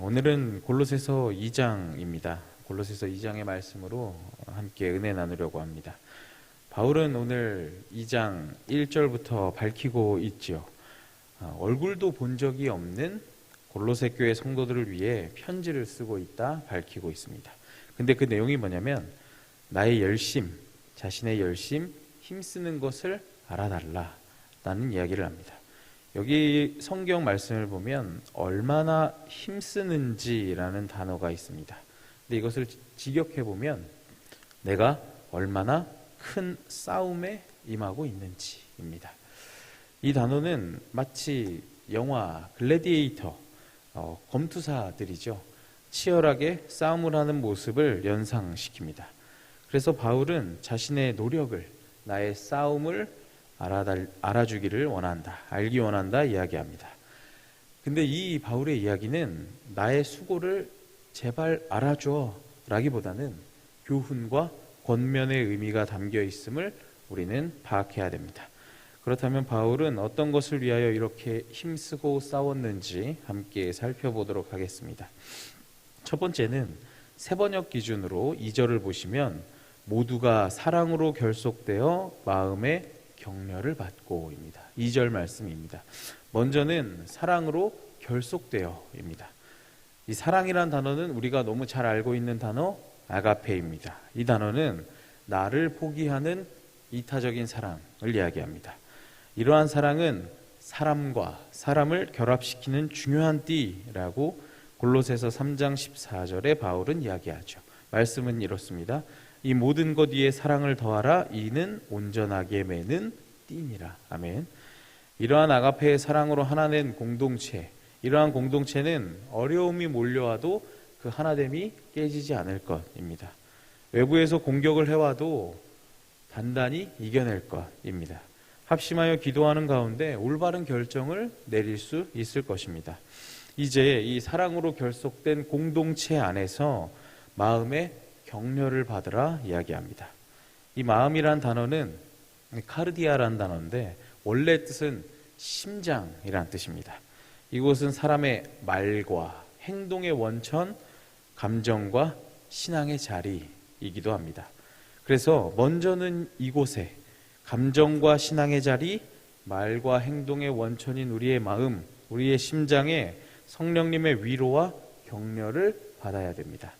오늘은 골로새서 2장입니다. 골로새서 2장의 말씀으로 함께 은혜 나누려고 합니다. 바울은 오늘 2장 1절부터 밝히고 있지요. 얼굴도 본 적이 없는 골로새 교회 성도들을 위해 편지를 쓰고 있다 밝히고 있습니다. 근데 그 내용이 뭐냐면 나의 열심, 자신의 열심, 힘쓰는 것을 알아달라라는 이야기를 합니다. 여기 성경 말씀을 보면 얼마나 힘쓰는지라는 단어가 있습니다. 근데 이것을 직역해 보면 내가 얼마나 큰 싸움에 임하고 있는지입니다. 이 단어는 마치 영화 글래디에이터, 검투사들이죠. 치열하게 싸움을 하는 모습을 연상시킵니다. 그래서 바울은 자신의 노력을, 나의 싸움을 알아주기를 원한다, 알기 원한다 이야기합니다. 근데 이 바울의 이야기는 나의 수고를 제발 알아줘 라기보다는 교훈과 권면의 의미가 담겨 있음을 우리는 파악해야 됩니다. 그렇다면 바울은 어떤 것을 위하여 이렇게 힘쓰고 싸웠는지 함께 살펴보도록 하겠습니다. 첫 번째는 세번역 기준으로 2절을 보시면 모두가 사랑으로 결속되어 마음의 격려를 받고입니다. 2절 말씀입니다. 먼저는 사랑으로 결속되어입니다. 이 사랑이란 단어는 우리가 너무 잘 알고 있는 단어 아가페입니다. 이 단어는 나를 포기하는 이타적인 사랑을 이야기합니다. 이러한 사랑은 사람과 사람을 결합시키는 중요한 띠라고 골로새서 3장 14절에 바울은 이야기하죠. 말씀은 이렇습니다. 이 모든 것 위에 사랑을 더하라. 이는 온전하게 매는 띠니라. 아멘. 이러한 아가페의 사랑으로 하나된 공동체, 이러한 공동체는 어려움이 몰려와도 그 하나됨이 깨지지 않을 것입니다. 외부에서 공격을 해와도 단단히 이겨낼 것입니다. 합심하여 기도하는 가운데 올바른 결정을 내릴 수 있을 것입니다. 이제 이 사랑으로 결속된 공동체 안에서 마음의 격려를 받으라 이야기합니다. 이 마음이란 단어는 카르디아라는 단어인데 원래 뜻은 심장이란 뜻입니다. 이곳은 사람의 말과 행동의 원천, 감정과 신앙의 자리이기도 합니다. 그래서 먼저는 이곳에 감정과 신앙의 자리, 말과 행동의 원천인 우리의 마음, 우리의 심장에 성령님의 위로와 격려를 받아야 됩니다.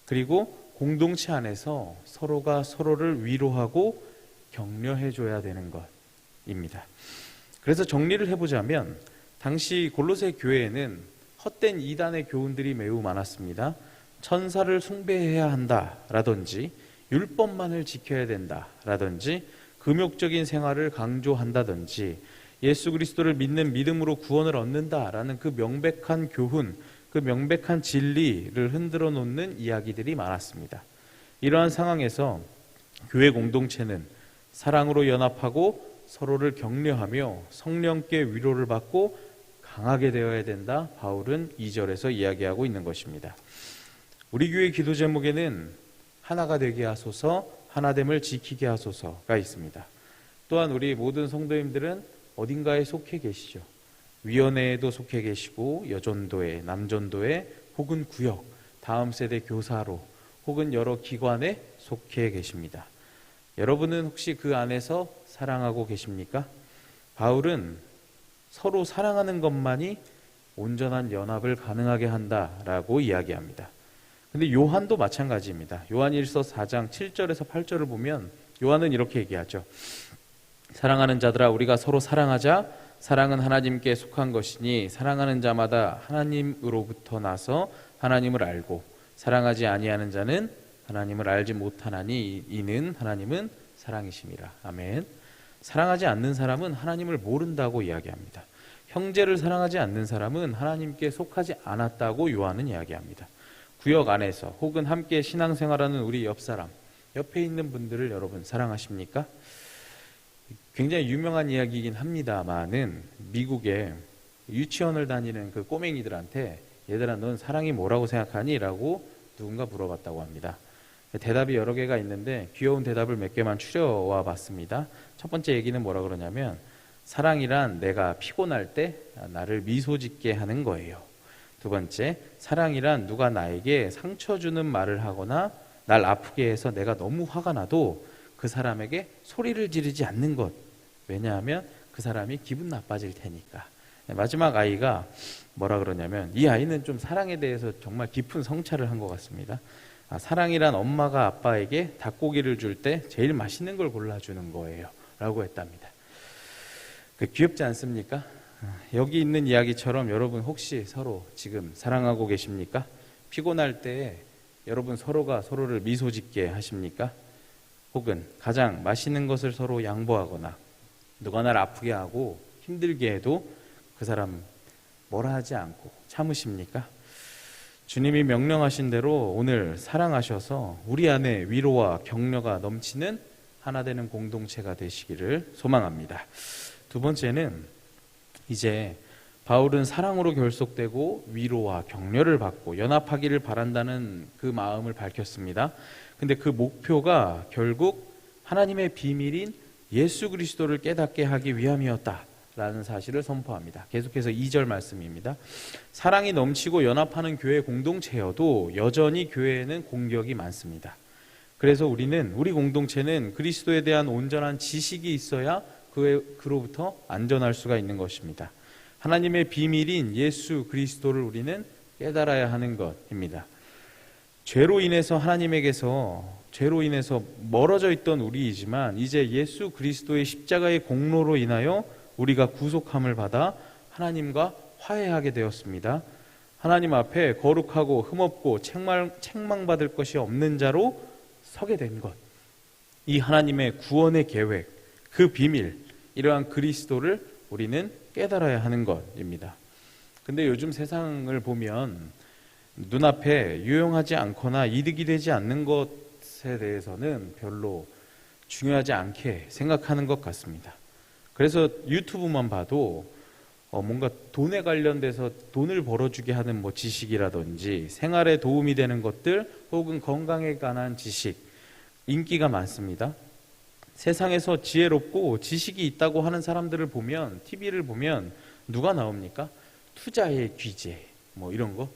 그리고 공동체 안에서 서로가 서로를 위로하고 격려해줘야 되는 것입니다. 그래서 정리를 해보자면 당시 골로새 교회에는 헛된 이단의 교훈들이 매우 많았습니다. 천사를 숭배해야 한다라든지 율법만을 지켜야 된다라든지 금욕적인 생활을 강조한다든지 예수 그리스도를 믿는 믿음으로 구원을 얻는다라는 그 명백한 교훈, 그 명백한 진리를 흔들어 놓는 이야기들이 많았습니다. 이러한 상황에서 교회 공동체는 사랑으로 연합하고 서로를 격려하며 성령께 위로를 받고 강하게 되어야 된다. 바울은 2절에서 이야기하고 있는 것입니다. 우리 교회 기도 제목에는 하나가 되게 하소서, 하나됨을 지키게 하소서가 있습니다. 또한 우리 모든 성도님들은 어딘가에 속해 계시죠. 위원회에도 속해 계시고 여전도회, 남전도회 혹은 구역, 다음 세대 교사로 혹은 여러 기관에 속해 계십니다. 여러분은 혹시 그 안에서 사랑하고 계십니까? 바울은 서로 사랑하는 것만이 온전한 연합을 가능하게 한다라고 이야기합니다. 근데 요한도 마찬가지입니다. 요한일서 4장 7절에서 8절을 보면 요한은 이렇게 얘기하죠. 사랑하는 자들아 우리가 서로 사랑하자. 사랑은 하나님께 속한 것이니 사랑하는 자마다 하나님으로부터 나서 하나님을 알고 사랑하지 아니하는 자는 하나님을 알지 못하나니 이는 하나님은 사랑이심이라. 아멘. 사랑하지 않는 사람은 하나님을 모른다고 이야기합니다. 형제를 사랑하지 않는 사람은 하나님께 속하지 않았다고 요한은 이야기합니다. 구역 안에서 혹은 함께 신앙생활하는 우리 옆사람, 옆에 있는 분들을 여러분 사랑하십니까? 굉장히 유명한 이야기이긴 합니다만은 미국에 유치원을 다니는 그 꼬맹이들한테 얘들아 넌 사랑이 뭐라고 생각하니? 라고 누군가 물어봤다고 합니다. 대답이 여러 개가 있는데 귀여운 대답을 몇 개만 추려와 봤습니다. 첫 번째 얘기는 뭐라 그러냐면 사랑이란 내가 피곤할 때 나를 미소 짓게 하는 거예요. 두 번째, 사랑이란 누가 나에게 상처 주는 말을 하거나 날 아프게 해서 내가 너무 화가 나도 그 사람에게 소리를 지르지 않는 것. 왜냐하면 그 사람이 기분 나빠질 테니까. 마지막 아이가 뭐라 그러냐면, 이 아이는 좀 사랑에 대해서 정말 깊은 성찰을 한 것 같습니다. 사랑이란 엄마가 아빠에게 닭고기를 줄 때 제일 맛있는 걸 골라주는 거예요 라고 했답니다. 귀엽지 않습니까? 여기 있는 이야기처럼 여러분 혹시 서로 지금 사랑하고 계십니까? 피곤할 때 여러분 서로가 서로를 미소 짓게 하십니까? 혹은 가장 맛있는 것을 서로 양보하거나 누가 날 아프게 하고 힘들게 해도 그 사람 뭐라 하지 않고 참으십니까? 주님이 명령하신 대로 오늘 사랑하셔서 우리 안에 위로와 격려가 넘치는 하나 되는 공동체가 되시기를 소망합니다. 두 번째는 이제 바울은 사랑으로 결속되고 위로와 격려를 받고 연합하기를 바란다는 그 마음을 밝혔습니다. 근데 그 목표가 결국 하나님의 비밀인 예수 그리스도를 깨닫게 하기 위함이었다라는 사실을 선포합니다. 계속해서 2절 말씀입니다. 사랑이 넘치고 연합하는 교회 공동체여도 여전히 교회에는 공격이 많습니다. 그래서 우리 공동체는 그리스도에 대한 온전한 지식이 있어야 그로부터 안전할 수가 있는 것입니다. 하나님의 비밀인 예수 그리스도를 우리는 깨달아야 하는 것입니다. 죄로 인해서 멀어져 있던 우리이지만 이제 예수 그리스도의 십자가의 공로로 인하여 우리가 구속함을 받아 하나님과 화해하게 되었습니다. 하나님 앞에 거룩하고 흠없고 책망받을 것이 없는 자로 서게 된 것. 이 하나님의 구원의 계획, 그 비밀, 이러한 그리스도를 우리는 깨달아야 하는 것입니다. 근데 요즘 세상을 보면 눈앞에 유용하지 않거나 이득이 되지 않는 것에 대해서는 별로 중요하지 않게 생각하는 것 같습니다. 그래서 유튜브만 봐도 뭔가 돈에 관련돼서 돈을 벌어주게 하는 지식이라든지 생활에 도움이 되는 것들 혹은 건강에 관한 지식, 인기가 많습니다. 세상에서 지혜롭고 지식이 있다고 하는 사람들을 보면, TV를 보면 누가 나옵니까? 투자의 귀재, 이런 거,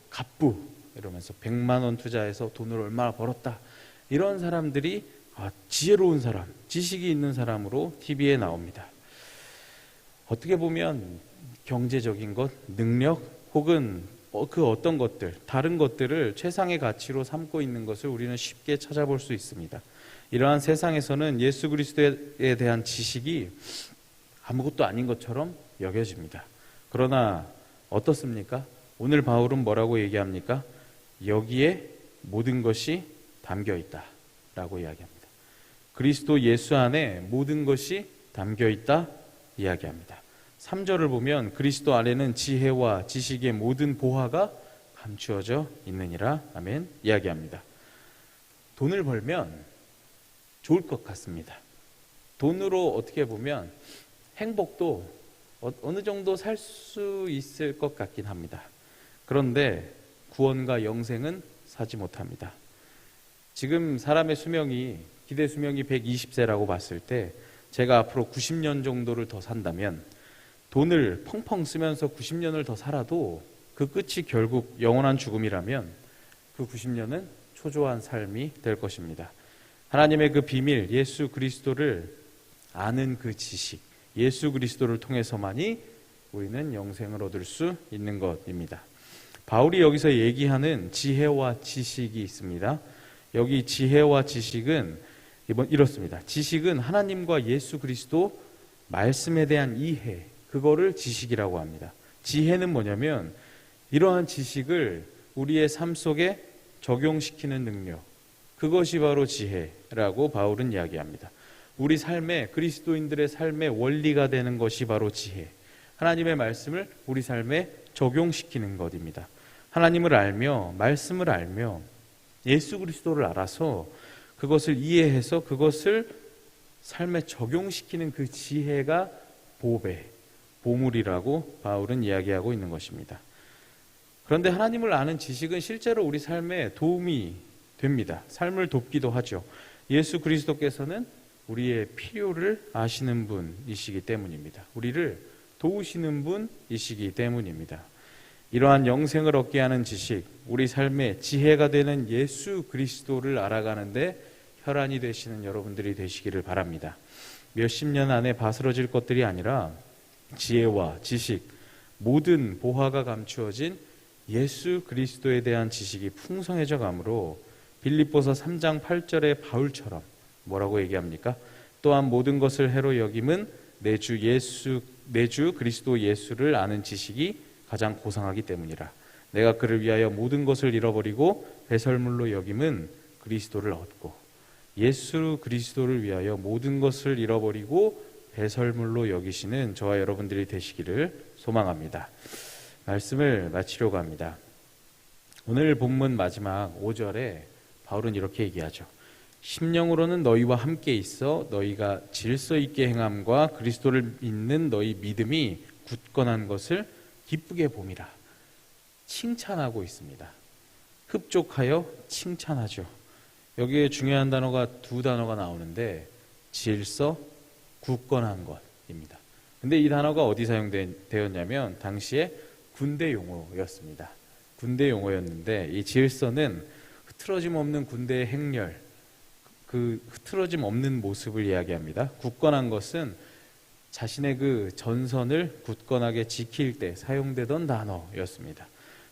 갑부 이러면서 100만 원 투자해서 돈을 얼마나 벌었다. 이런 사람들이 지혜로운 사람, 지식이 있는 사람으로 TV에 나옵니다. 어떻게 보면 경제적인 것, 능력 혹은 그 어떤 것들, 다른 것들을 최상의 가치로 삼고 있는 것을 우리는 쉽게 찾아볼 수 있습니다. 이러한 세상에서는 예수 그리스도에 대한 지식이 아무것도 아닌 것처럼 여겨집니다. 그러나 어떻습니까? 오늘 바울은 뭐라고 얘기합니까? 여기에 모든 것이 담겨 있다 라고 이야기합니다. 그리스도 예수 안에 모든 것이 담겨 있다 이야기합니다. 3절을 보면 그리스도 안에는 지혜와 지식의 모든 보화가 감추어져 있느니라. 아멘. 이야기합니다. 돈을 벌면 좋을 것 같습니다. 돈으로 어떻게 보면 행복도 어느 정도 살 수 있을 것 같긴 합니다. 그런데 구원과 영생은 사지 못합니다. 지금 사람의 기대 수명이 120세라고 봤을 때 제가 앞으로 90년 정도를 더 산다면 돈을 펑펑 쓰면서 90년을 더 살아도 그 끝이 결국 영원한 죽음이라면 그 90년은 초조한 삶이 될 것입니다. 하나님의 그 비밀, 예수 그리스도를 아는 그 지식, 예수 그리스도를 통해서만이 우리는 영생을 얻을 수 있는 것입니다. 바울이 여기서 얘기하는 지혜와 지식이 있습니다. 여기 지혜와 지식은 이렇습니다. 지식은 하나님과 예수 그리스도 말씀에 대한 이해, 그거를 지식이라고 합니다. 지혜는 뭐냐면 이러한 지식을 우리의 삶 속에 적용시키는 능력, 그것이 바로 지혜라고 바울은 이야기합니다. 우리 삶에, 그리스도인들의 삶의 원리가 되는 것이 바로 지혜. 하나님의 말씀을 우리 삶에 적용시키는 것입니다. 하나님을 알며 말씀을 알며 예수 그리스도를 알아서 그것을 이해해서 그것을 삶에 적용시키는 그 지혜가 보물이라고 바울은 이야기하고 있는 것입니다. 그런데 하나님을 아는 지식은 실제로 우리 삶에 도움이 됩니다. 삶을 돕기도 하죠. 예수 그리스도께서는 우리의 필요를 아시는 분이시기 때문입니다. 우리를 도우시는 분이시기 때문입니다. 이러한 영생을 얻게 하는 지식, 우리 삶의 지혜가 되는 예수 그리스도를 알아가는데 혈안이 되시는 여러분들이 되시기를 바랍니다. 몇십 년 안에 바스러질 것들이 아니라 지혜와 지식, 모든 보화가 감추어진 예수 그리스도에 대한 지식이 풍성해져 가므로 빌립보서 3장 8절의 바울처럼 뭐라고 얘기합니까? 또한 모든 것을 해로 여김은 내 주 그리스도 예수를 아는 지식이 가장 고상하기 때문이라. 내가 그를 위하여 모든 것을 잃어버리고 배설물로 여김은 그리스도를 얻고, 예수 그리스도를 위하여 모든 것을 잃어버리고 배설물로 여기시는 저와 여러분들이 되시기를 소망합니다. 말씀을 마치려고 합니다. 오늘 본문 마지막 5절에 바울은 이렇게 얘기하죠. 심령으로는 너희와 함께 있어 너희가 질서 있게 행함과 그리스도를 믿는 너희 믿음이 굳건한 것을 기쁘게 봄이라. 칭찬하고 있습니다. 흡족하여 칭찬하죠. 여기에 중요한 단어가 두 단어가 나오는데 질서, 굳건한 것입니다. 근데 이 단어가 어디 사용되었냐면 당시에 군대 용어였습니다. 군대 용어였는데 이 질서는 흐트러짐 없는 군대의 행렬, 그 흐트러짐 없는 모습을 이야기합니다. 굳건한 것은 자신의 그 전선을 굳건하게 지킬 때 사용되던 단어였습니다.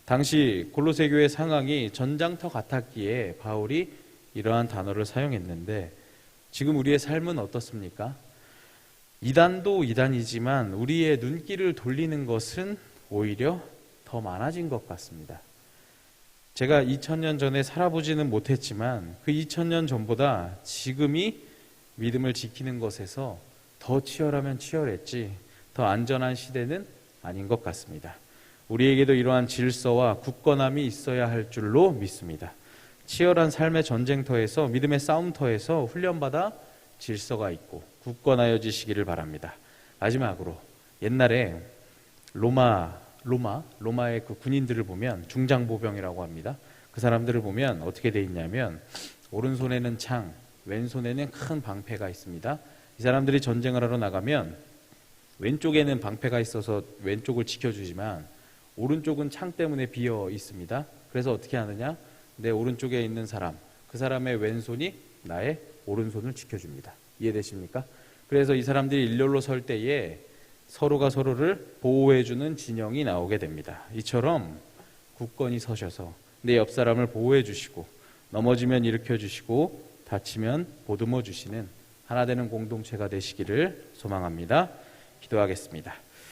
당시 골로새 교회 상황이 전장터 같았기에 바울이 이러한 단어를 사용했는데 지금 우리의 삶은 어떻습니까? 이단도 이단이지만 우리의 눈길을 돌리는 것은 오히려 더 많아진 것 같습니다. 제가 2000년 전에 살아보지는 못했지만 그 2000년 전보다 지금이 믿음을 지키는 것에서 더 치열하면 치열했지 더 안전한 시대는 아닌 것 같습니다. 우리에게도 이러한 질서와 굳건함이 있어야 할 줄로 믿습니다. 치열한 삶의 전쟁터에서, 믿음의 싸움터에서 훈련받아 질서가 있고 굳건하여지시기를 바랍니다. 마지막으로 옛날에 로마의 그 군인들을 보면 중장보병이라고 합니다. 그 사람들을 보면 어떻게 돼 있냐면 오른손에는 창, 왼손에는 큰 방패가 있습니다. 이 사람들이 전쟁을 하러 나가면 왼쪽에는 방패가 있어서 왼쪽을 지켜주지만 오른쪽은 창 때문에 비어 있습니다. 그래서 어떻게 하느냐? 내 오른쪽에 있는 사람, 그 사람의 왼손이 나의 오른손을 지켜줍니다. 이해되십니까? 그래서 이 사람들이 일렬로 설 때에 서로가 서로를 보호해주는 진영이 나오게 됩니다. 이처럼 굳건히 서셔서 내 옆 사람을 보호해 주시고 넘어지면 일으켜 주시고 다치면 보듬어 주시는 하나 되는 공동체가 되시기를 소망합니다. 기도하겠습니다.